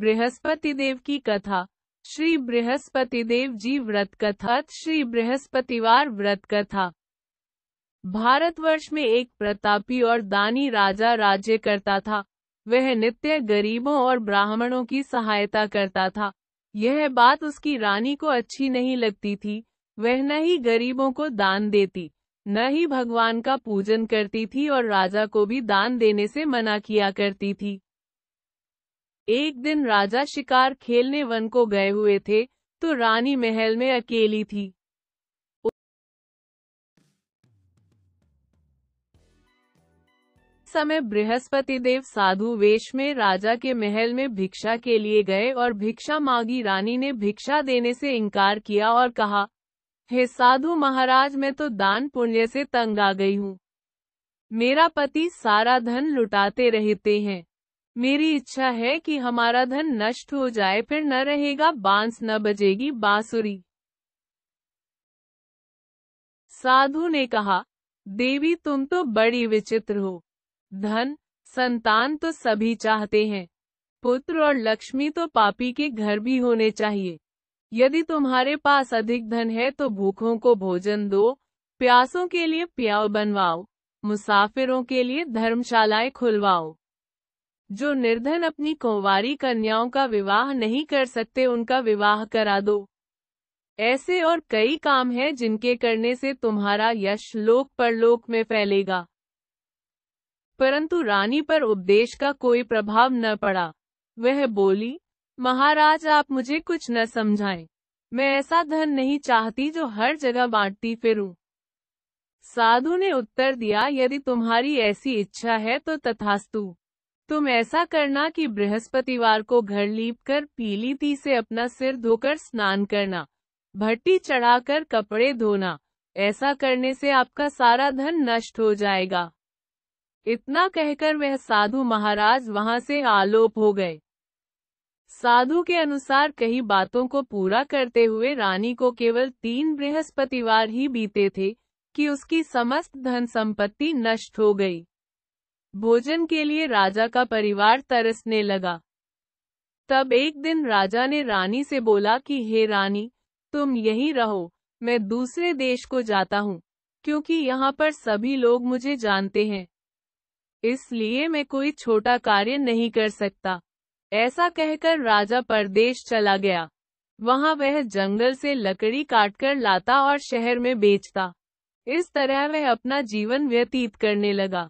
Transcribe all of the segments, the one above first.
बृहस्पतिदेव की कथा। श्री बृहस्पतिदेव जी व्रत कथा। श्री बृहस्पतिवार व्रत कथा। भारतवर्ष में एक प्रतापी और दानी राजा राज्य करता था। वह नित्य गरीबों और ब्राह्मणों की सहायता करता था। यह बात उसकी रानी को अच्छी नहीं लगती थी। वह न ही गरीबों को दान देती, न ही भगवान का पूजन करती थी और राजा को भी दान देने से मना किया करती थी। एक दिन राजा शिकार खेलने वन को गए हुए थे, तो रानी महल में अकेली थी। समय बृहस्पतिदेव साधु वेश में राजा के महल में भिक्षा के लिए गए और भिक्षा मांगी। रानी ने भिक्षा देने से इनकार किया और कहा, हे साधु महाराज, मैं तो दान पुण्य से तंग आ गई हूँ। मेरा पति सारा धन लुटाते रहते हैं। मेरी इच्छा है कि हमारा धन नष्ट हो जाए, फिर न रहेगा बांस, न बजेगी बांसुरी। साधु ने कहा, देवी तुम तो बड़ी विचित्र हो। धन, संतान तो सभी चाहते हैं। पुत्र और लक्ष्मी तो पापी के घर भी होने चाहिए। यदि तुम्हारे पास अधिक धन है तो भूखों को भोजन दो, प्यासों के लिए प्याऊ बनवाओ, मुसाफिरों के लिए धर्मशालाएं खुलवाओ। जो निर्धन अपनी कुंवारी कन्याओं का विवाह नहीं कर सकते, उनका विवाह करा दो। ऐसे और कई काम हैं जिनके करने से तुम्हारा यश लोक परलोक में फैलेगा। परंतु रानी पर उपदेश का कोई प्रभाव न पड़ा। वह बोली, महाराज आप मुझे कुछ न समझाएं। मैं ऐसा धन नहीं चाहती जो हर जगह बांटती फिरूं। साधु ने उत्तर दिया, यदि तुम्हारी ऐसी इच्छा है तो तथास्तु। तुम ऐसा करना कि बृहस्पतिवार को घर लीपकर पीली ती से अपना सिर धोकर स्नान करना, भट्टी चढ़ाकर कपड़े धोना। ऐसा करने से आपका सारा धन नष्ट हो जाएगा। इतना कहकर वह साधु महाराज वहां से आलोप हो गए। साधु के अनुसार कई बातों को पूरा करते हुए रानी को केवल 3 बृहस्पतिवार ही बीते थे कि उसकी समस्त धन संपत्ति नष्ट हो गई। भोजन के लिए राजा का परिवार तरसने लगा। तब एक दिन राजा ने रानी से बोला कि हे रानी, तुम यहीं रहो, मैं दूसरे देश को जाता हूँ, क्योंकि यहाँ पर सभी लोग मुझे जानते हैं। इसलिए मैं कोई छोटा कार्य नहीं कर सकता। ऐसा कहकर राजा परदेश चला गया। वहां वह जंगल से लकड़ी काटकर लाता और शहर में बेचता। इस तरह वह अपना जीवन व्यतीत करने लगा।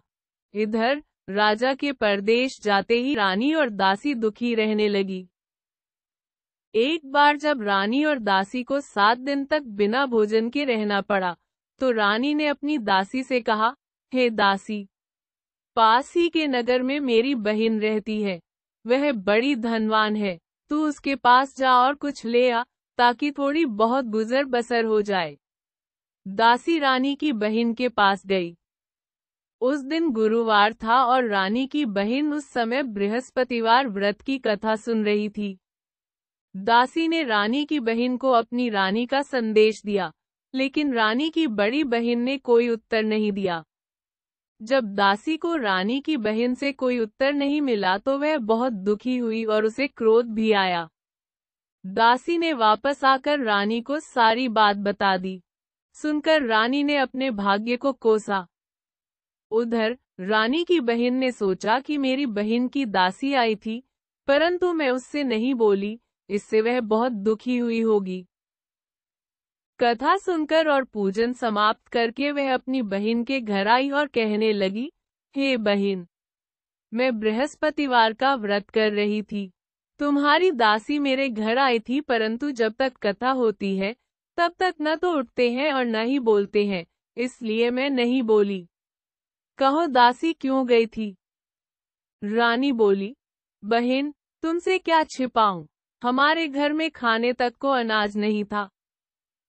इधर राजा के परदेश जाते ही रानी और दासी दुखी रहने लगी। एक बार जब रानी और दासी को 7 दिन तक बिना भोजन के रहना पड़ा, तो रानी ने अपनी दासी से कहा, हे दासी, पास ही के नगर में मेरी बहन रहती है। वह बड़ी धनवान है। तू उसके पास जा और कुछ ले आ, ताकि थोड़ी बहुत गुजर बसर हो जाए। दासी रानी की बहन के पास गई। उस दिन गुरुवार था और रानी की बहन उस समय बृहस्पतिवार व्रत की कथा सुन रही थी। दासी ने रानी की बहन को अपनी रानी का संदेश दिया, लेकिन रानी की बड़ी बहन ने कोई उत्तर नहीं दिया। जब दासी को रानी की बहन से कोई उत्तर नहीं मिला तो वह बहुत दुखी हुई और उसे क्रोध भी आया। दासी ने वापस आकर रानी को सारी बात बता दी। सुनकर रानी ने अपने भाग्य को कोसा। उधर रानी की बहन ने सोचा कि मेरी बहन की दासी आई थी, परंतु मैं उससे नहीं बोली, इससे वह बहुत दुखी हुई होगी। कथा सुनकर और पूजन समाप्त करके वह अपनी बहन के घर आई और कहने लगी, हे बहन, मैं बृहस्पतिवार का व्रत कर रही थी। तुम्हारी दासी मेरे घर आई थी, परंतु जब तक कथा होती है तब तक न तो उठते हैं और न ही बोलते हैं, इसलिए मैं नहीं बोली। कहो दासी क्यों गई थी? रानी बोली, बहन, तुमसे क्या छिपाऊं, हमारे घर में खाने तक को अनाज नहीं था।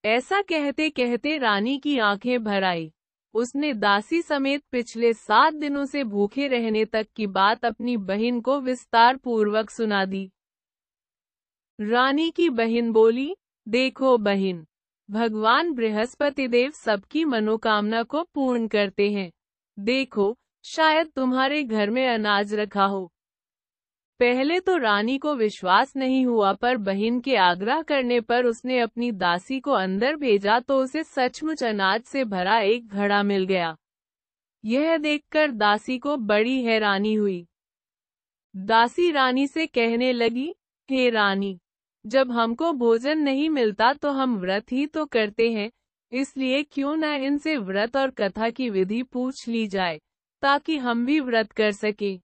ऐसा कहते कहते रानी की आंखें भर आई। उसने दासी समेत पिछले 7 दिनों से भूखे रहने तक की बात अपनी बहन को विस्तार पूर्वक सुना दी। रानी की बहन बोली, देखो बहन, भगवान बृहस्पतिदेव सबकी मनोकामना को पूर्ण करते हैं। देखो, शायद तुम्हारे घर में अनाज रखा हो। पहले तो रानी को विश्वास नहीं हुआ, पर बहन के आग्रह करने पर उसने अपनी दासी को अंदर भेजा तो उसे सचमुच अनाज से भरा एक घड़ा मिल गया। यह देखकर दासी को बड़ी हैरानी हुई। दासी रानी से कहने लगी, हे रानी, जब हमको भोजन नहीं मिलता तो हम व्रत ही तो करते हैं, इसलिए क्यों न इनसे व्रत और कथा की विधि पूछ ली जाए, ताकि हम भी व्रत कर सके।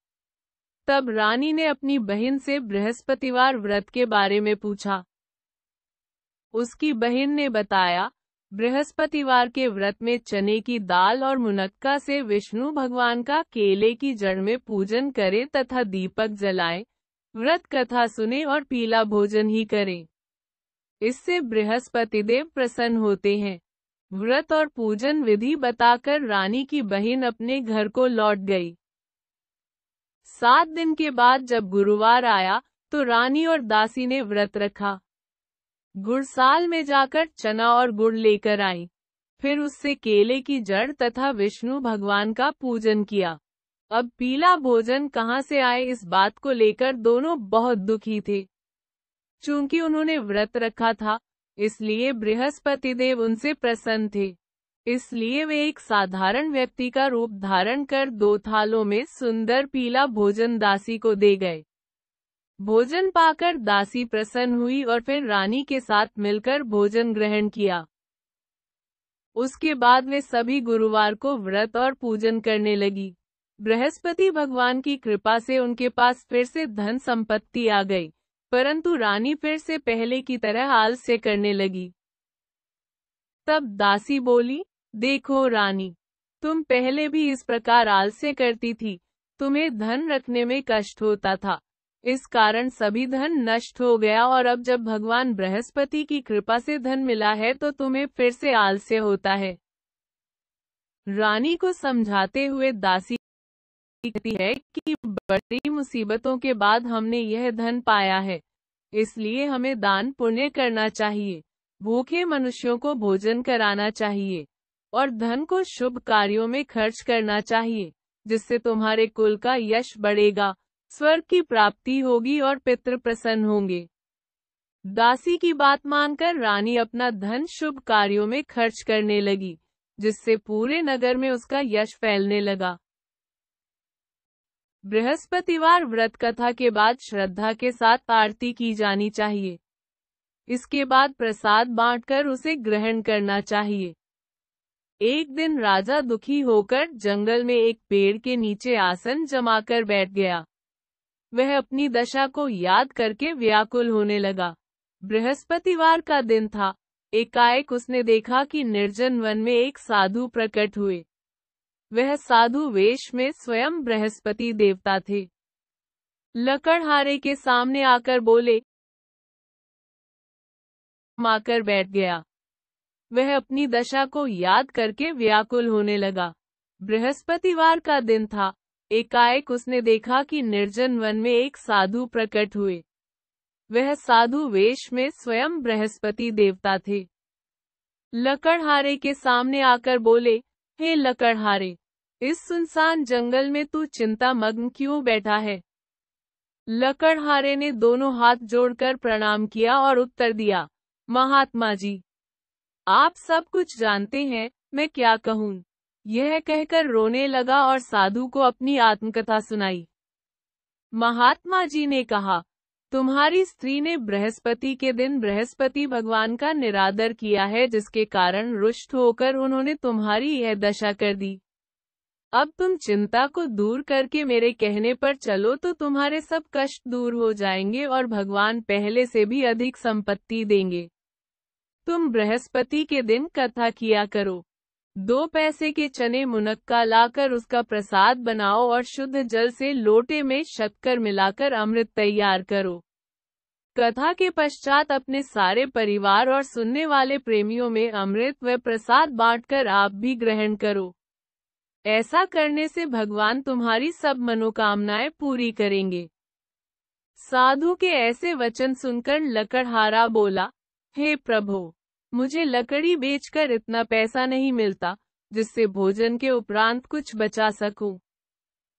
तब रानी ने अपनी बहन से बृहस्पतिवार व्रत के बारे में पूछा। उसकी बहन ने बताया, बृहस्पतिवार के व्रत में चने की दाल और मुनक्का से विष्णु भगवान का केले की जड़ में पूजन करें तथा दीपक जलाएं, व्रत कथा सुने और पीला भोजन ही करें। इससे बृहस्पति देव प्रसन्न होते हैं। व्रत और पूजन विधि बताकर रानी की बहन अपने घर को लौट गई। 7 दिन के बाद जब गुरुवार आया तो रानी और दासी ने व्रत रखा। गुड़साल में जाकर चना और गुड़ लेकर आई, फिर उससे केले की जड़ तथा विष्णु भगवान का पूजन किया। अब पीला भोजन कहाँ से आए, इस बात को लेकर दोनों बहुत दुखी थे। चूंकि उन्होंने व्रत रखा था, इसलिए बृहस्पति देव उनसे प्रसन्न थे। इसलिए वे एक साधारण व्यक्ति का रूप धारण कर 2 थालों में सुंदर पीला भोजन दासी को दे गए। भोजन पाकर दासी प्रसन्न हुई और फिर रानी के साथ मिलकर भोजन ग्रहण किया। उसके बाद वे सभी गुरुवार को व्रत और पूजन करने लगी। बृहस्पति भगवान की कृपा से उनके पास फिर से धन संपत्ति आ गई, परंतु रानी फिर से पहले की तरह आलस्य करने लगी। तब दासी बोली, देखो रानी, तुम पहले भी इस प्रकार आलस्य करती थी, तुम्हें धन रखने में कष्ट होता था, इस कारण सभी धन नष्ट हो गया, और अब जब भगवान बृहस्पति की कृपा से धन मिला है तो तुम्हें फिर से आलस्य होता है। रानी को समझाते हुए दासी कहती है कि बड़ी मुसीबतों के बाद हमने यह धन पाया है, इसलिए हमें दान पुण्य करना चाहिए, भूखे मनुष्यों को भोजन कराना चाहिए और धन को शुभ कार्यों में खर्च करना चाहिए, जिससे तुम्हारे कुल का यश बढ़ेगा, स्वर्ग की प्राप्ति होगी और पितृ प्रसन्न होंगे। दासी की बात मानकर रानी अपना धन शुभ कार्यों में खर्च करने लगी, जिससे पूरे नगर में उसका यश फैलने लगा। बृहस्पतिवार व्रत कथा के बाद श्रद्धा के साथ आरती की जानी चाहिए। इसके बाद प्रसाद बांटकर उसे ग्रहण करना चाहिए। एक दिन राजा दुखी होकर जंगल में एक पेड़ के नीचे आसन जमाकर बैठ गया। वह अपनी दशा को याद करके व्याकुल होने लगा। बृहस्पतिवार का दिन था। एकाएक उसने देखा कि निर्जन वन में एक साधु प्रकट हुए। वह साधु वेश में स्वयं बृहस्पति देवता थे। लकड़हारे के सामने आकर बोले, माकर बैठ गया। वह अपनी दशा को याद करके व्याकुल होने लगा। बृहस्पतिवार का दिन था। एकाएक उसने देखा कि निर्जन वन में एक साधु प्रकट हुए। वह साधु वेश में स्वयं बृहस्पति देवता थे। लकड़हारे के सामने आकर बोले, हे लकड़हारे, इस सुनसान जंगल में तू चिंता मग्न क्यों बैठा है? लकड़हारे ने दोनों हाथ जोड़कर प्रणाम किया और उत्तर दिया, महात्मा जी, आप सब कुछ जानते हैं, मैं क्या कहूँ। यह कहकर रोने लगा और साधु को अपनी आत्मकथा सुनाई। महात्मा जी ने कहा, तुम्हारी स्त्री ने बृहस्पति के दिन बृहस्पति भगवान का निरादर किया है, जिसके कारण रुष्ट होकर उन्होंने तुम्हारी यह दशा कर दी। अब तुम चिंता को दूर करके मेरे कहने पर चलो तो तुम्हारे सब कष्ट दूर हो जाएंगे और भगवान पहले से भी अधिक संपत्ति देंगे। तुम बृहस्पति के दिन कथा किया करो। 2 पैसे के चने मुनक्का लाकर उसका प्रसाद बनाओ और शुद्ध जल से लोटे में शक्कर मिलाकर अमृत तैयार करो। कथा के पश्चात अपने सारे परिवार और सुनने वाले प्रेमियों में अमृत व प्रसाद बांटकर आप भी ग्रहण करो। ऐसा करने से भगवान तुम्हारी सब मनोकामनाएं पूरी करेंगे। साधु के ऐसे वचन सुनकर लकड़हारा बोला, हे प्रभु, मुझे लकड़ी बेचकर इतना पैसा नहीं मिलता, जिससे भोजन के उपरांत कुछ बचा सकूं।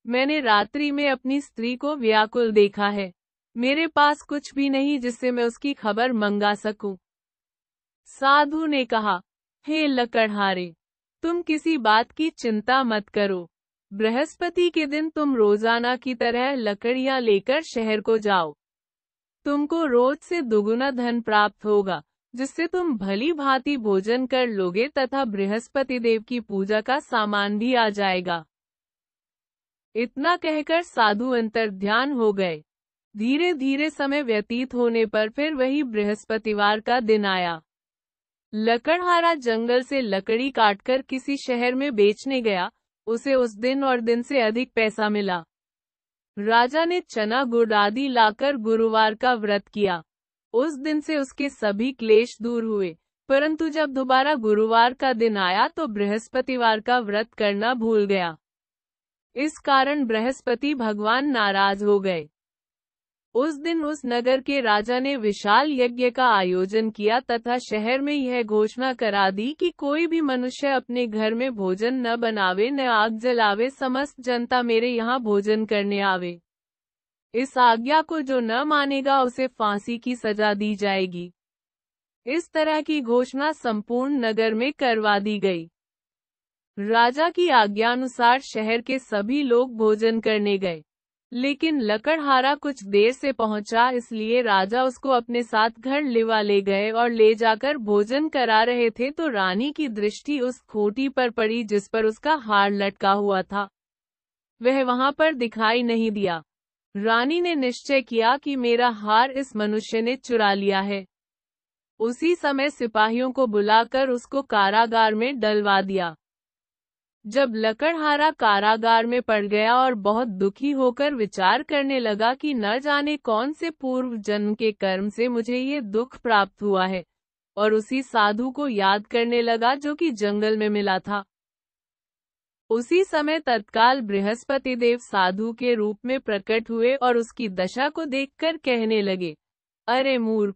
मैंने रात्रि में अपनी स्त्री को व्याकुल देखा है। मेरे पास कुछ भी नहीं जिससे मैं उसकी खबर मंगा सकूं। साधु ने कहा, हे लकड़हारे, तुम किसी बात की चिंता मत करो। बृहस्पति के दिन तुम रोजाना की तरह लकड़ियां लेकर शहर को जाओ। तुमको रोज से दुगुना धन प्राप्त होगा, जिससे तुम भली भांति भोजन कर लोगे तथा बृहस्पति देव की पूजा का सामान भी आ जाएगा। इतना कहकर साधु अंतर्ध्यान हो गए। धीरे धीरे समय व्यतीत होने पर फिर वही बृहस्पतिवार का दिन आया। लकड़हारा जंगल से लकड़ी काटकर किसी शहर में बेचने गया। उसे उस दिन और दिन से अधिक पैसा मिला। राजा ने चना गुड़ आदि लाकर गुरुवार का व्रत किया। उस दिन से उसके सभी क्लेश दूर हुए, परंतु जब दोबारा गुरुवार का दिन आया तो बृहस्पतिवार का व्रत करना भूल गया। इस कारण बृहस्पति भगवान नाराज हो गए। उस दिन उस नगर के राजा ने विशाल यज्ञ का आयोजन किया तथा शहर में यह घोषणा करा दी कि कोई भी मनुष्य अपने घर में भोजन न बनावे न आग जलावे, समस्त जनता मेरे यहाँ भोजन करने आवे। इस आज्ञा को जो न मानेगा उसे फांसी की सजा दी जाएगी। इस तरह की घोषणा संपूर्ण नगर में करवा दी गई। राजा की आज्ञानुसार शहर के सभी लोग भोजन करने गए, लेकिन लकड़हारा कुछ देर से पहुंचा, इसलिए राजा उसको अपने साथ घर ले गए और ले जाकर भोजन करा रहे थे तो रानी की दृष्टि उस खोटी पर पड़ी जिस पर उसका हार लटका हुआ था। वह वहां पर दिखाई नहीं दिया। रानी ने निश्चय किया कि मेरा हार इस मनुष्य ने चुरा लिया है। उसी समय सिपाहियों को बुलाकर उसको कारागार में डलवा दिया। जब लकड़हारा कारागार में पड़ गया और बहुत दुखी होकर विचार करने लगा कि न जाने कौन से पूर्व जन्म के कर्म से मुझे ये दुख प्राप्त हुआ है, और उसी साधु को याद करने लगा जो कि जंगल में मिला था। उसी समय तत्काल बृहस्पति देव साधु के रूप में प्रकट हुए और उसकी दशा को देखकर कहने लगे, अरे मूर्ख,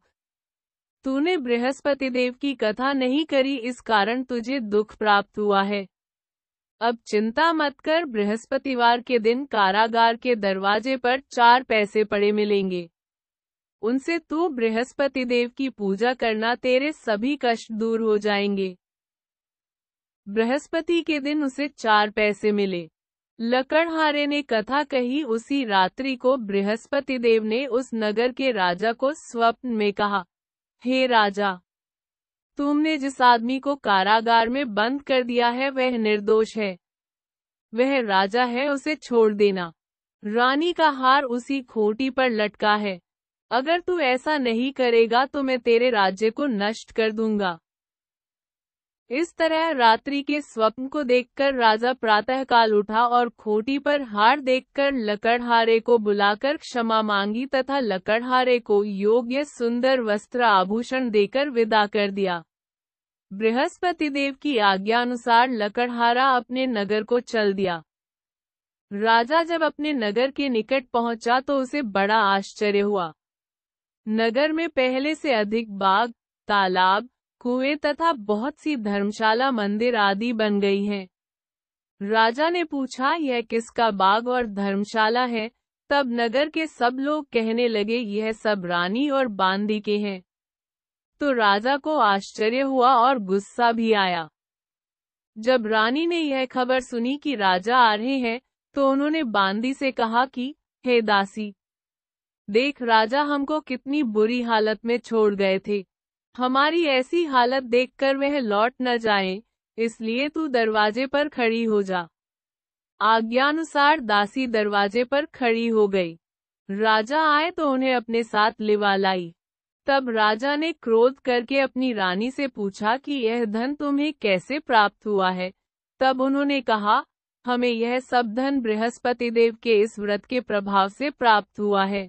तूने बृहस्पति देव की कथा नहीं करी, इस कारण तुझे दुख प्राप्त हुआ है। अब चिंता मत कर, बृहस्पतिवार के दिन कारागार के दरवाजे पर 4 पैसे पड़े मिलेंगे। उनसे तू बृहस्पति देव की पूजा करना, तेरे सभी कष्ट दूर हो जाएंगे। बृहस्पति के दिन उसे 4 पैसे मिले। लकड़हारे ने कथा कही। उसी रात्रि को बृहस्पति देव ने उस नगर के राजा को स्वप्न में कहा, हे राजा, तुमने जिस आदमी को कारागार में बंद कर दिया है वह निर्दोष है। वह राजा है, उसे छोड़ देना। रानी का हार उसी खोटी पर लटका है। अगर तू ऐसा नहीं करेगा तो मैं तेरे राज्य को नष्ट कर दूंगा। इस तरह रात्रि के स्वप्न को देखकर राजा प्रातःकाल उठा और खोटी पर हार देखकर लकड़हारे को बुलाकर क्षमा मांगी तथा लकड़हारे को योग्य सुंदर वस्त्र आभूषण देकर विदा कर दिया। बृहस्पति देव की आज्ञानुसार लकड़हारा अपने नगर को चल दिया। राजा जब अपने नगर के निकट पहुंचा तो उसे बड़ा आश्चर्य हुआ। नगर में पहले से अधिक बाग, तालाब, कुएं तथा बहुत सी धर्मशाला, मंदिर आदि बन गई हैं। राजा ने पूछा, यह किसका बाग और धर्मशाला है? तब नगर के सब लोग कहने लगे, यह सब रानी और बांदी के हैं। तो राजा को आश्चर्य हुआ और गुस्सा भी आया। जब रानी ने यह खबर सुनी कि राजा आ रहे हैं, तो उन्होंने बांदी से कहा कि, हे दासी, देख राजा हमको कितनी बुरी हालत में छोड़ गए थे। हमारी ऐसी हालत देखकर वह लौट न जाएं, इसलिए तू दरवाजे पर खड़ी हो जा। आज्ञानुसार दासी दरवाजे पर खड़ी हो गई। राजा आए तो उन्हें अपने साथ लिवा लाई। तब राजा ने क्रोध करके अपनी रानी से पूछा कि यह धन तुम्हें कैसे प्राप्त हुआ है? तब उन्होंने कहा, हमें यह सब धन बृहस्पति देव के इस व्रत के प्रभाव से प्राप्त हुआ है।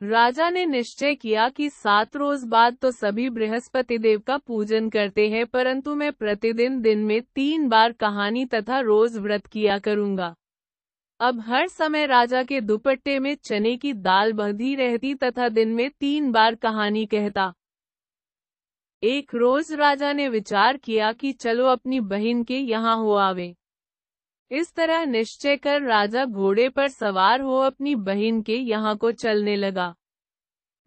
राजा ने निश्चय किया कि 7 रोज बाद तो सभी बृहस्पति देव का पूजन करते हैं, परंतु मैं प्रतिदिन दिन में 3 बार कहानी तथा रोज व्रत किया करूंगा। अब हर समय राजा के दुपट्टे में चने की दाल बंधी रहती तथा दिन में 3 बार कहानी कहता। एक रोज राजा ने विचार किया कि चलो अपनी बहन के यहाँ हो आवे। इस तरह निश्चय कर राजा घोड़े पर सवार हो अपनी बहन के यहाँ को चलने लगा।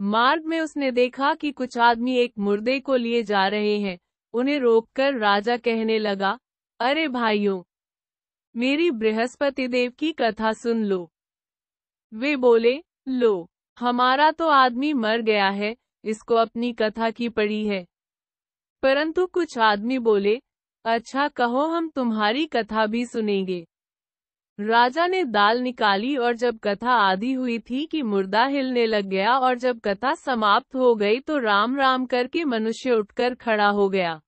मार्ग में उसने देखा कि कुछ आदमी एक मुर्दे को लिए जा रहे हैं। उन्हें रोककर राजा कहने लगा, अरे भाइयों, मेरी बृहस्पति देव की कथा सुन लो। वे बोले, लो, हमारा तो आदमी मर गया है, इसको अपनी कथा की पड़ी है। परंतु कुछ आदमी बोले, अच्छा कहो, हम तुम्हारी कथा भी सुनेंगे। राजा ने दाल निकाली और जब कथा आधी हुई थी कि मुर्दा हिलने लग गया, और जब कथा समाप्त हो गई तो राम राम करके मनुष्य उठकर खड़ा हो गया।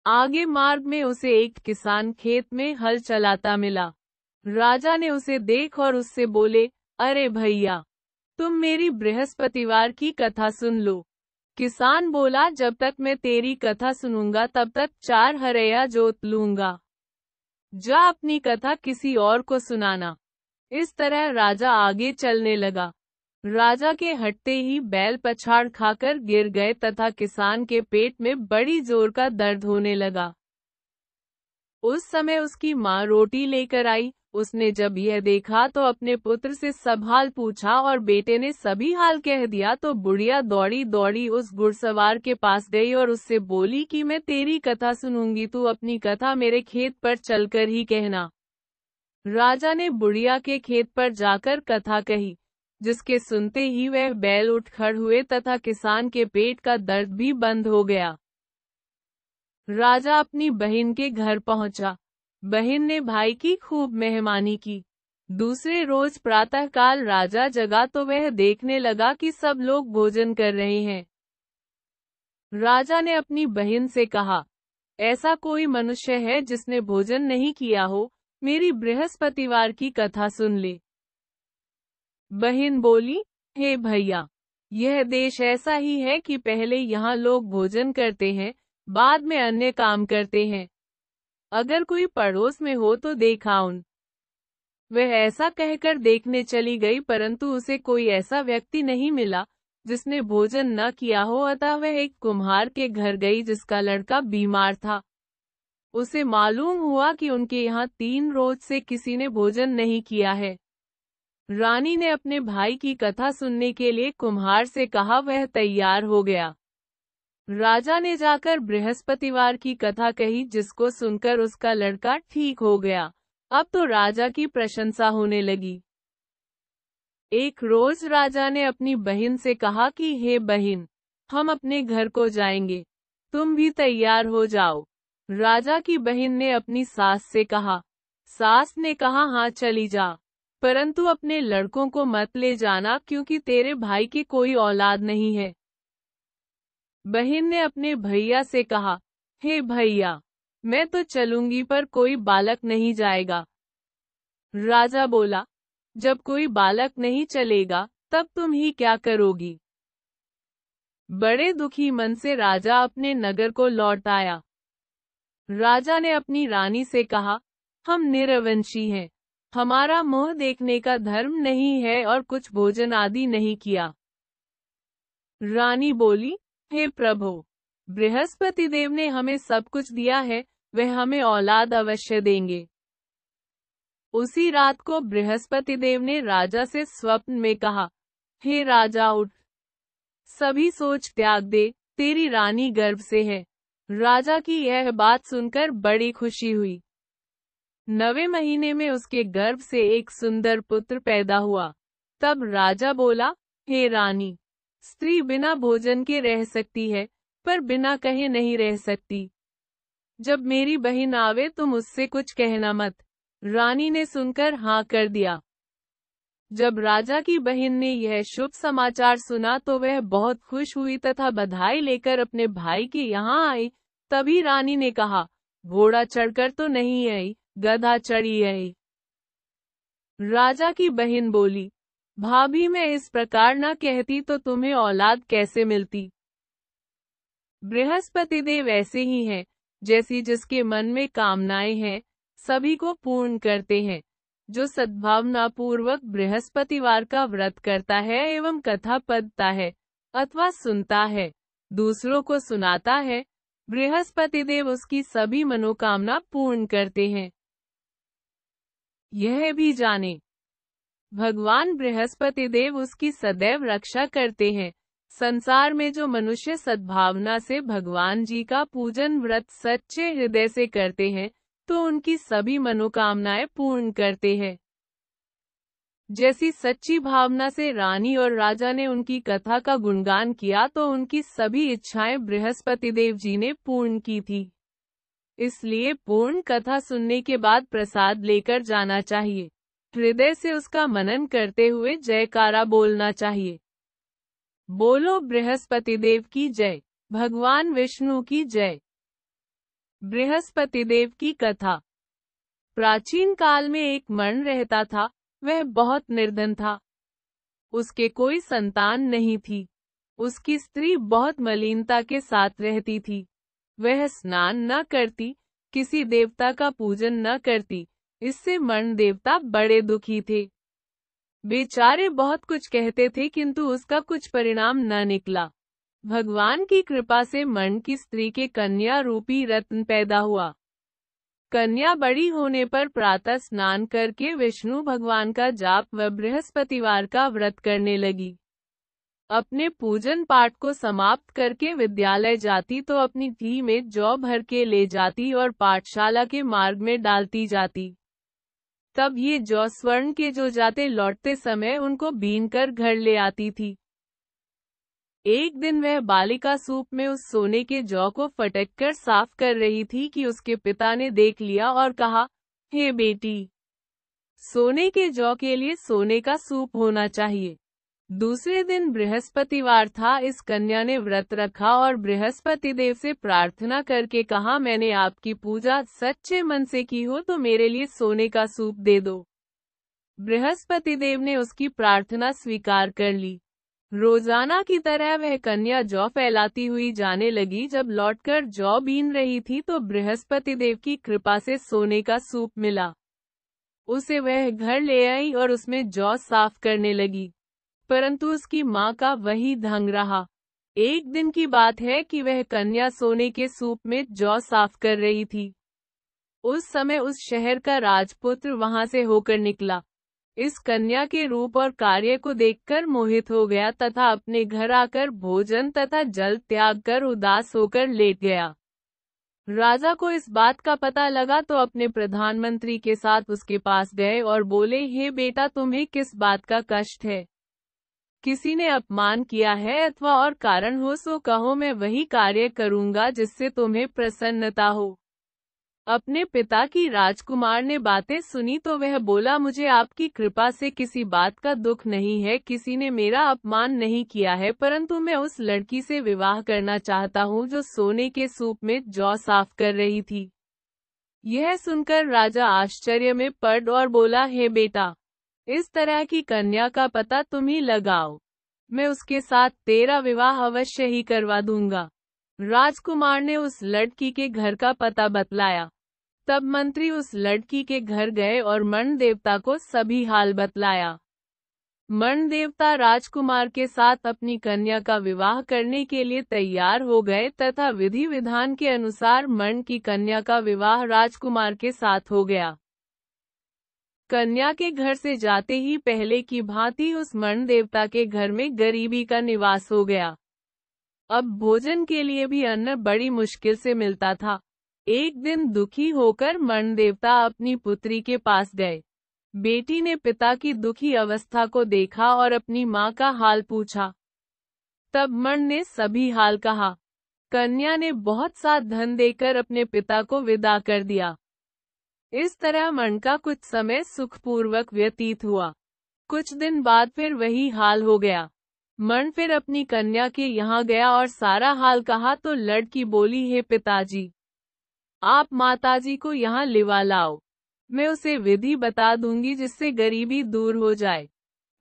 आगे मार्ग में उसे एक किसान खेत में हल चलाता मिला। राजा ने उसे देख और उससे बोले, अरे भैया, तुम मेरी बृहस्पतिवार की कथा सुन लो। किसान बोला, जब तक मैं तेरी कथा सुनूंगा तब तक 4 हरैया जोत लूंगा। जा अपनी कथा किसी और को सुनाना। इस तरह राजा आगे चलने लगा। राजा के हटते ही बैल पछाड़ खाकर गिर गए तथा किसान के पेट में बड़ी जोर का दर्द होने लगा। उस समय उसकी माँ रोटी लेकर आई। उसने जब यह देखा तो अपने पुत्र से सब हाल पूछा और बेटे ने सभी हाल कह दिया। तो बुढ़िया दौड़ी दौड़ी उस घुड़सवार के पास गई और उससे बोली कि मैं तेरी कथा सुनूंगी, तू अपनी कथा मेरे खेत पर चलकर ही कहना। राजा ने बुढ़िया के खेत पर जाकर कथा कही, जिसके सुनते ही वह बैल उठ खड़ हुए तथा किसान के पेट का दर्द भी बंद हो गया। राजा अपनी बहन के घर पहुंचा। बहन ने भाई की खूब मेहमानी की। दूसरे रोज प्रातःकाल राजा जगा तो वह देखने लगा कि सब लोग भोजन कर रहे हैं। राजा ने अपनी बहन से कहा, ऐसा कोई मनुष्य है जिसने भोजन नहीं किया हो, मेरी बृहस्पतिवार की कथा सुन ले। बहन बोली, हे भैया, यह देश ऐसा ही है कि पहले यहाँ लोग भोजन करते हैं, बाद में अन्य काम करते हैं। अगर कोई पड़ोस में हो तो देखा उन। वह ऐसा कहकर देखने चली गई, परंतु उसे कोई ऐसा व्यक्ति नहीं मिला जिसने भोजन न किया हो। अतः वह एक कुम्हार के घर गई जिसका लड़का बीमार था। उसे मालूम हुआ कि उनके यहाँ 3 रोज से किसी ने भोजन नहीं किया है। रानी ने अपने भाई की कथा सुनने के लिए कुम्हार से कहा। वह तैयार हो गया। राजा ने जाकर बृहस्पतिवार की कथा कही, जिसको सुनकर उसका लड़का ठीक हो गया। अब तो राजा की प्रशंसा होने लगी। एक रोज राजा ने अपनी बहन से कहा कि हे बहन, हम अपने घर को जाएंगे, तुम भी तैयार हो जाओ। राजा की बहन ने अपनी सास से कहा। सास ने कहा, हाँ चली जा, परंतु अपने लड़कों को मत ले जाना, क्योंकि तेरे भाई की कोई औलाद नहीं है। बहन ने अपने भैया से कहा, हे भैया, मैं तो चलूंगी पर कोई बालक नहीं जाएगा। राजा बोला, जब कोई बालक नहीं चलेगा तब तुम ही क्या करोगी। बड़े दुखी मन से राजा अपने नगर को लौट आया। राजा ने अपनी रानी से कहा, हम निरवंशी हैं, हमारा मुंह देखने का धर्म नहीं है और कुछ भोजन आदि नहीं किया। रानी बोली, हे प्रभु, बृहस्पति देव ने हमें सब कुछ दिया है, वह हमें औलाद अवश्य देंगे। उसी रात को बृहस्पति देव ने राजा से स्वप्न में कहा, हे राजा उठ, सभी सोच त्याग दे, तेरी रानी गर्भ से है। राजा की यह बात सुनकर बड़ी खुशी हुई। 9वें महीने में उसके गर्भ से एक सुंदर पुत्र पैदा हुआ। तब राजा बोला, हे रानी, स्त्री बिना भोजन के रह सकती है, पर बिना कहे नहीं रह सकती। जब मेरी बहन आवे तुम उससे कुछ कहना मत। रानी ने सुनकर हाँ कर दिया। जब राजा की बहन ने यह शुभ समाचार सुना तो वह बहुत खुश हुई तथा बधाई लेकर अपने भाई के यहाँ आई। तभी रानी ने कहा, घोड़ा चढ़कर तो नहीं आई, गधा चढ़ी आई। राजा की बहन बोली, भाभी मैं इस प्रकार न कहती तो तुम्हें औलाद कैसे मिलती। बृहस्पति देव ऐसे ही हैं, जैसी जिसके मन में कामनाएं हैं, सभी को पूर्ण करते हैं। जो सद्भावना पूर्वक बृहस्पतिवार का व्रत करता है एवं कथा पढ़ता है अथवा सुनता है, दूसरों को सुनाता है, बृहस्पति देव उसकी सभी मनोकामना पूर्ण करते हैं। यह भी जाने, भगवान बृहस्पति देव उसकी सदैव रक्षा करते हैं। संसार में जो मनुष्य सद्भावना से भगवान जी का पूजन व्रत सच्चे हृदय से करते हैं, तो उनकी सभी मनोकामनाएं पूर्ण करते हैं। जैसी सच्ची भावना से रानी और राजा ने उनकी कथा का गुणगान किया, तो उनकी सभी इच्छाएं बृहस्पति देव जी ने पूर्ण की थी। इसलिए पूर्ण कथा सुनने के बाद प्रसाद लेकर जाना चाहिए। हृदय से उसका मनन करते हुए जयकारा बोलना चाहिए। बोलो बृहस्पति देव की जय, भगवान विष्णु की जय। बृहस्पति देव की कथा। प्राचीन काल में एक मर्ण रहता था। वह बहुत निर्धन था। उसके कोई संतान नहीं थी। उसकी स्त्री बहुत मलिनता के साथ रहती थी। वह स्नान न करती, किसी देवता का पूजन न करती। इससे मर्ण देवता बड़े दुखी थे। बेचारे बहुत कुछ कहते थे, किंतु उसका कुछ परिणाम न निकला। भगवान की कृपा से मर्ण की स्त्री के कन्या रूपी रत्न पैदा हुआ। कन्या बड़ी होने पर प्रातः स्नान करके विष्णु भगवान का जाप व बृहस्पतिवार का व्रत करने लगी। अपने पूजन पाठ को समाप्त करके विद्यालय जाती तो अपनी थी में जौ भर के ले जाती और पाठशाला के मार्ग में डालती जाती। तब ये जौ स्वर्ण के जो जाते लौटते समय उनको बीनकर घर ले आती थी। एक दिन वह बालिका सूप में उस सोने के जौ को फटक कर साफ कर रही थी कि उसके पिता ने देख लिया और कहा, हे बेटी, सोने के जौ के लिए सोने का सूप होना चाहिए। दूसरे दिन बृहस्पतिवार था। इस कन्या ने व्रत रखा और बृहस्पति देव से प्रार्थना करके कहा, मैंने आपकी पूजा सच्चे मन से की हो तो मेरे लिए सोने का सूप दे दो। बृहस्पति देव ने उसकी प्रार्थना स्वीकार कर ली। रोजाना की तरह वह कन्या जौ फैलाती हुई जाने लगी। जब लौटकर जौ बीन रही थी तो बृहस्पति देव की कृपा से सोने का सूप मिला। उसे वह घर ले आई और उसमें जौ साफ करने लगी, परंतु उसकी माँ का वही ढंग रहा। एक दिन की बात है कि वह कन्या सोने के सूप में जौ साफ कर रही थी। उस समय उस शहर का राजपुत्र वहां से होकर निकला। इस कन्या के रूप और कार्य को देखकर मोहित हो गया तथा अपने घर आकर भोजन तथा जल त्याग कर उदास होकर लेट गया। राजा को इस बात का पता लगा तो अपने प्रधानमंत्री के साथ उसके पास गए और बोले, हे बेटा, तुम्हें किस बात का कष्ट है? किसी ने अपमान किया है अथवा और कारण हो सो कहो, मैं वही कार्य करूंगा जिससे तुम्हें प्रसन्नता हो। अपने पिता की राजकुमार ने बातें सुनी तो वह बोला, मुझे आपकी कृपा से किसी बात का दुख नहीं है। किसी ने मेरा अपमान नहीं किया है, परंतु मैं उस लड़की से विवाह करना चाहता हूँ जो सोने के सूप में जौ साफ कर रही थी। यह सुनकर राजा आश्चर्य में पड़ और बोला, हे बेटा, इस तरह की कन्या का पता तुम ही लगाओ। मैं उसके साथ तेरा विवाह अवश्य ही करवा दूंगा। राजकुमार ने उस लड़की के घर का पता बतलाया। तब मंत्री उस लड़की के घर गए और मर्ण देवता को सभी हाल बतलाया। मर्ण देवता राजकुमार के साथ अपनी कन्या का विवाह करने के लिए तैयार हो गए तथा विधि विधान के अनुसार मर्ण की कन्या का विवाह राजकुमार के साथ हो गया। कन्या के घर से जाते ही पहले की भांति उस मर्ण देवता के घर में गरीबी का निवास हो गया। अब भोजन के लिए भी अन्न बड़ी मुश्किल से मिलता था। एक दिन दुखी होकर मर्ण देवता अपनी पुत्री के पास गए। बेटी ने पिता की दुखी अवस्था को देखा और अपनी माँ का हाल पूछा। तब मर्ण ने सभी हाल कहा। कन्या ने बहुत सा धन देकर अपने पिता को विदा कर दिया। इस तरह मर्ण का कुछ समय सुखपूर्वक व्यतीत हुआ। कुछ दिन बाद फिर वही हाल हो गया। मर्ण फिर अपनी कन्या के यहाँ गया और सारा हाल कहा तो लड़की बोली, हे पिताजी, आप माताजी को यहाँ लिवा लाओ। मैं उसे विधि बता दूंगी जिससे गरीबी दूर हो जाए।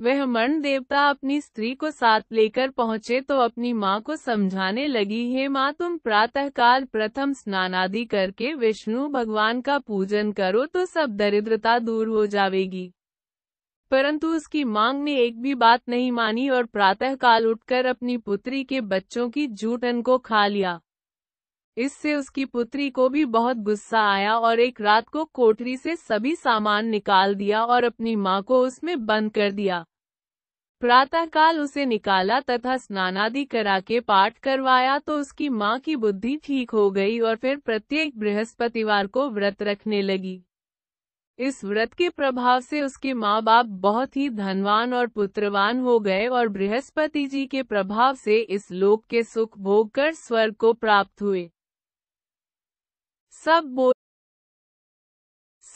वह मर्ण देवता अपनी स्त्री को साथ लेकर पहुँचे तो अपनी माँ को समझाने लगी, हे माँ, तुम प्रातःकाल प्रथम स्नान आदि करके विष्णु भगवान का पूजन करो तो सब दरिद्रता दूर हो जाएगी। परंतु उसकी मांग ने एक भी बात नहीं मानी और प्रातःकाल उठकर अपनी पुत्री के बच्चों की जूठन को खा लिया। इससे उसकी पुत्री को भी बहुत गुस्सा आया और एक रात को कोठरी से सभी सामान निकाल दिया और अपनी माँ को उसमें बंद कर दिया। प्रातःकाल उसे निकाला तथा स्नानादि करा के पाठ करवाया तो उसकी माँ की बुद्धि ठीक हो गई और फिर प्रत्येक बृहस्पतिवार को व्रत रखने लगी। इस व्रत के प्रभाव से उसके माँ बाप बहुत ही धनवान और पुत्रवान हो गए और बृहस्पति जी के प्रभाव से इस लोक के सुख भोग कर स्वर्ग को प्राप्त हुए।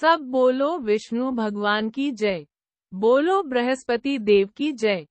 सब बोलो विष्णु भगवान की जय। बोलो बृहस्पति देव की जय।